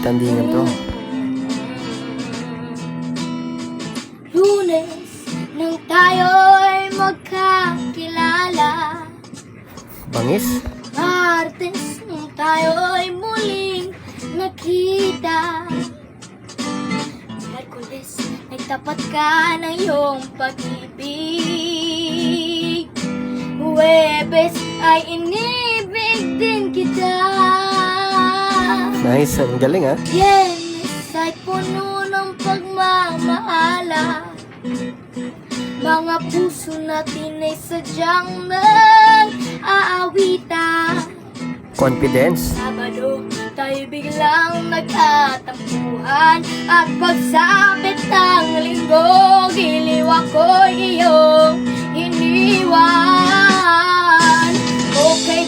landingan to. Lunes nang tayo'y magkakilala, Bangis? Martes nang tayo'y muling nakita, Miyerkules nagtapat ka ng iyong pag-ibig, Huwebes ay inibig din kita, Nice, ang galing ha. Biyernes ay puno ng pagmamahala, mga puso natin ay sadyang nag-aawita. Confidence. Sabado, tayo biglang nagtatampuhan, at pagsapit ng linggo, giliw ako'y iyong iniwan. Okay,